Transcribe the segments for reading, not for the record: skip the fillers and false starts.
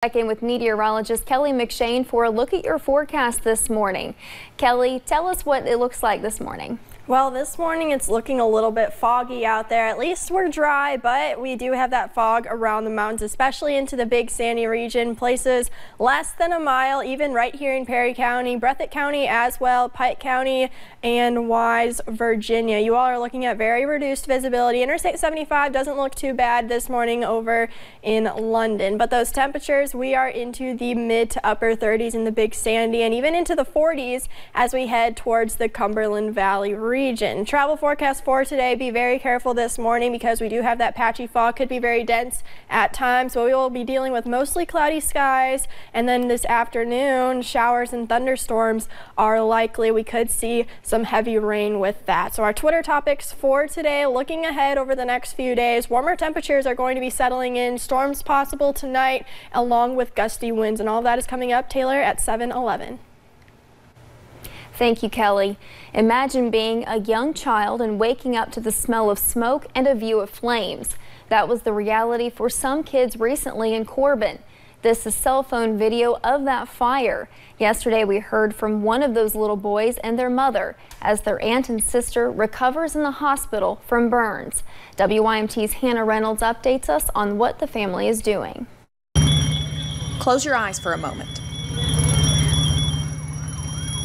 Back in with meteorologist Kelly McShane for a look at your forecast this morning. Kelly, tell us what it looks like this morning. Well, this morning it's looking a little bit foggy out there. At least we're dry, but we do have that fog around the mountains, especially into the Big Sandy region. Places less than a mile, even right here in Perry County, Breathitt County as well, Pike County, and Wise, Virginia. You all are looking at very reduced visibility. Interstate 75 doesn't look too bad this morning over in London, but those temperatures, we are into the mid to upper 30s in the Big Sandy and even into the 40s as we head towards the Cumberland Valley region. Travel forecast for today, be very careful this morning because we do have that patchy fog, could be very dense at times, but we will be dealing with mostly cloudy skies, and then this afternoon showers and thunderstorms are likely. We could see some heavy rain with that. So our Twitter topics for today, looking ahead over the next few days, warmer temperatures are going to be settling in, storms possible tonight along with gusty winds, and all of that is coming up, Taylor, at 7:11. Thank you, Kelly. Imagine being a young child and waking up to the smell of smoke and a view of flames. That was the reality for some kids recently in Corbin. This is cell phone video of that fire. Yesterday we heard from one of those little boys and their mother as their aunt and sister recovers in the hospital from burns. WYMT's Hannah Reynolds updates us on what the family is doing. Close your eyes for a moment.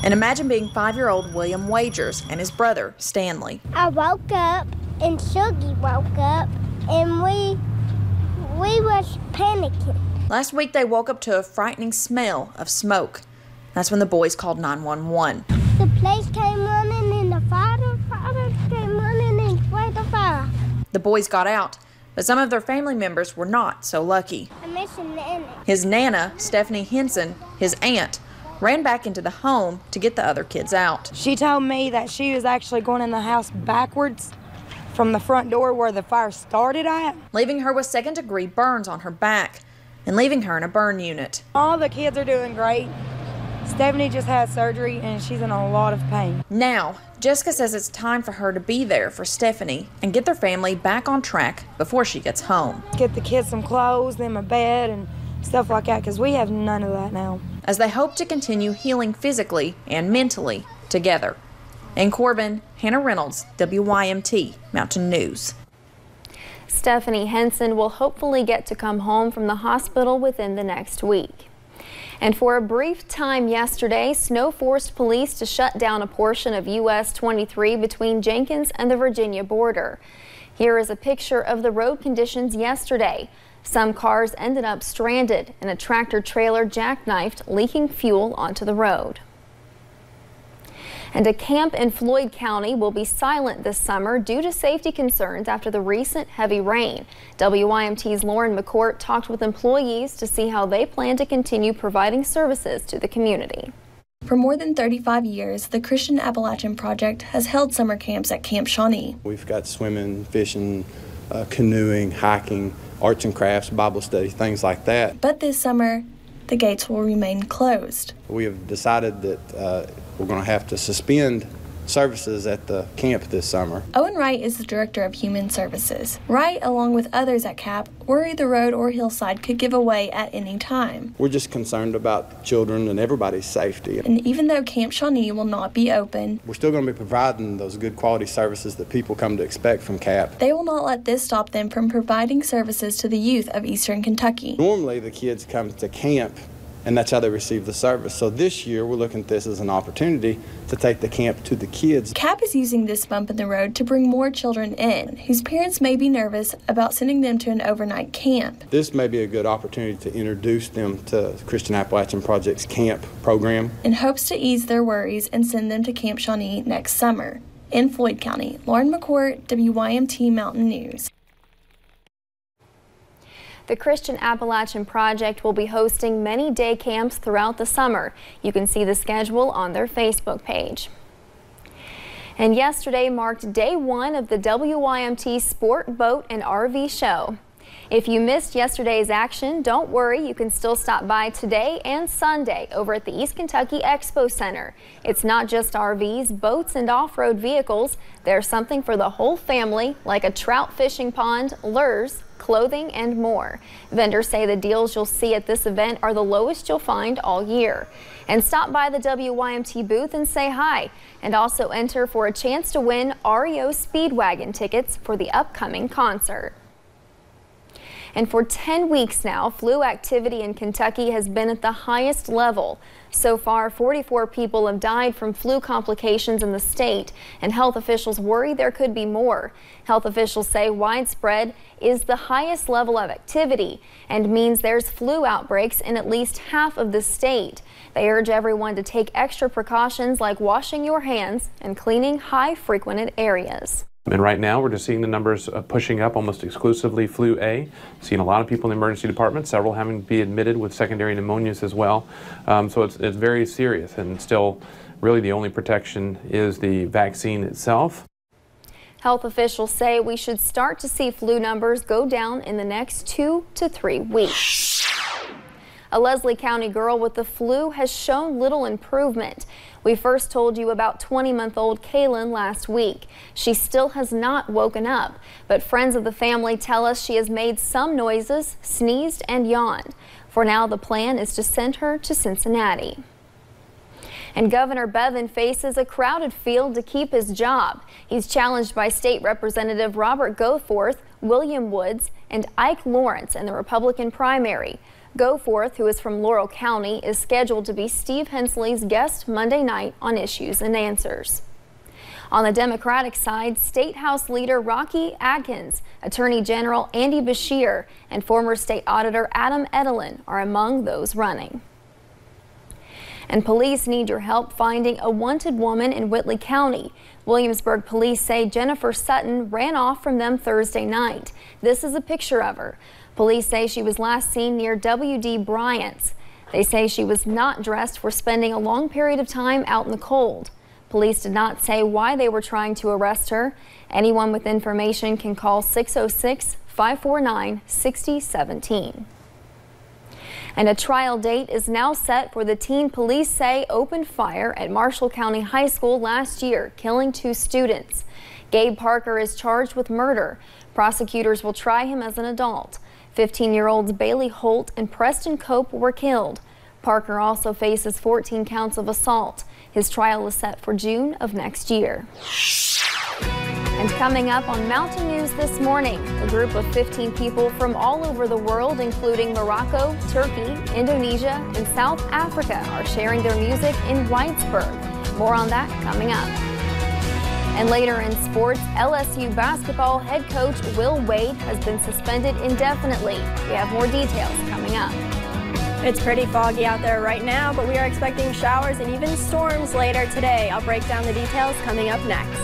And imagine being 5-year-old William Wagers and his brother, Stanley. I woke up and Shuggy woke up and we was panicking. Last week they woke up to a frightening smell of smoke. That's when the boys called 911. The place came running and the firefighters came running and sprayed the fire. The boys got out, but some of their family members were not so lucky. I miss Nana. His Nana, Stephanie Henson, his aunt, ran back into the home to get the other kids out. She told me that she was actually going in the house backwards from the front door where the fire started at, leaving her with second-degree burns on her back and leaving her in a burn unit. All the kids are doing great. Stephanie just had surgery and she's in a lot of pain. Now, Jessica says it's time for her to be there for Stephanie and get their family back on track before she gets home. Get the kids some clothes, them a bed and stuff like that, because we have none of that now. As they hope to continue healing physically and mentally together. In Corbin, Hannah Reynolds, WYMT Mountain News. Stephanie Henson will hopefully get to come home from the hospital within the next week. And for a brief time yesterday, snow forced police to shut down a portion of US 23 between Jenkins and the Virginia border. Here is a picture of the road conditions yesterday. Some cars ended up stranded and a tractor trailer jackknifed, leaking fuel onto the road. And a camp in Floyd County will be silent this summer due to safety concerns after the recent heavy rain. WYMT's Lauren McCourt talked with employees to see how they plan to continue providing services to the community. For more than 35 years, the Christian Appalachian Project has held summer camps at Camp Shawnee. We've got swimming, fishing, canoeing, hiking, arts and crafts, Bible study, things like that. But this summer, the gates will remain closed. We have decided that we're going to have to suspend services at the camp this summer. Owen Wright is the Director of Human Services. Wright, along with others at CAP, worry the road or hillside could give away at any time. We're just concerned about children and everybody's safety. And even though Camp Shawnee will not be open, we're still going to be providing those good quality services that people come to expect from CAP. They will not let this stop them from providing services to the youth of Eastern Kentucky. Normally the kids come to camp and that's how they receive the service. So this year, we're looking at this as an opportunity to take the camp to the kids. CAP is using this bump in the road to bring more children in, whose parents may be nervous about sending them to an overnight camp. This may be a good opportunity to introduce them to Christian Appalachian Project's camp program, in hopes to ease their worries and send them to Camp Shawnee next summer. In Floyd County, Lauren McCourt, WYMT Mountain News. The Christian Appalachian Project will be hosting many day camps throughout the summer. You can see the schedule on their Facebook page. And yesterday marked day one of the WYMT Sport, Boat, and RV Show. If you missed yesterday's action, don't worry, you can still stop by today and Sunday over at the East Kentucky Expo Center. It's not just RVs, boats, and off-road vehicles. There's something for the whole family, like a trout fishing pond, lures, clothing, and more. Vendors say the deals you'll see at this event are the lowest you'll find all year. And stop by the WYMT booth and say hi, and also enter for a chance to win REO Speedwagon tickets for the upcoming concert. And for 10 weeks now, flu activity in Kentucky has been at the highest level. So far, 44 people have died from flu complications in the state, and health officials worry there could be more. Health officials say widespread is the highest level of activity and means there's flu outbreaks in at least half of the state. They urge everyone to take extra precautions like washing your hands and cleaning high-frequented areas. And right now we're just seeing the numbers pushing up, almost exclusively flu A. Seeing a lot of people in the emergency department, several having to be admitted with secondary pneumonias as well. So it's very serious, and still really the only protection is the vaccine itself. Health officials say we should start to see flu numbers go down in the next 2 to 3 weeks. A Leslie County girl with the flu has shown little improvement. We first told you about 20-month-old Kaylin last week. She still has not woken up, but friends of the family tell us she has made some noises, sneezed, and yawned. For now, the plan is to send her to Cincinnati. And Governor Bevin faces a crowded field to keep his job. He's challenged by State Representative Robert Goforth, William Woods, and Ike Lawrence in the Republican primary. Goforth, who is from Laurel County, is scheduled to be Steve Hensley's guest Monday night on Issues and Answers. On the Democratic side, State House Leader Rocky Adkins, Attorney General Andy Beshear, and former State Auditor Adam Edelin are among those running. And police need your help finding a wanted woman in Whitley County. Williamsburg police say Jennifer Sutton ran off from them Thursday night. This is a picture of her. Police say she was last seen near W.D. Bryant's. They say she was not dressed for spending a long period of time out in the cold. Police did not say why they were trying to arrest her. Anyone with information can call 606-549-6017. And a trial date is now set for the teen police say opened fire at Marshall County High School last year, killing 2 students. Gabe Parker is charged with murder. Prosecutors will try him as an adult. 15-year-olds Bailey Holt and Preston Cope were killed. Parker also faces 14 counts of assault. His trial is set for June of next year. And coming up on Mountain News this morning, a group of 15 people from all over the world, including Morocco, Turkey, Indonesia, and South Africa, are sharing their music in Whitesburg. More on that coming up. And later in sports, LSU basketball head coach Will Wade has been suspended indefinitely. We have more details coming up. It's pretty foggy out there right now, but we are expecting showers and even storms later today. I'll break down the details coming up next.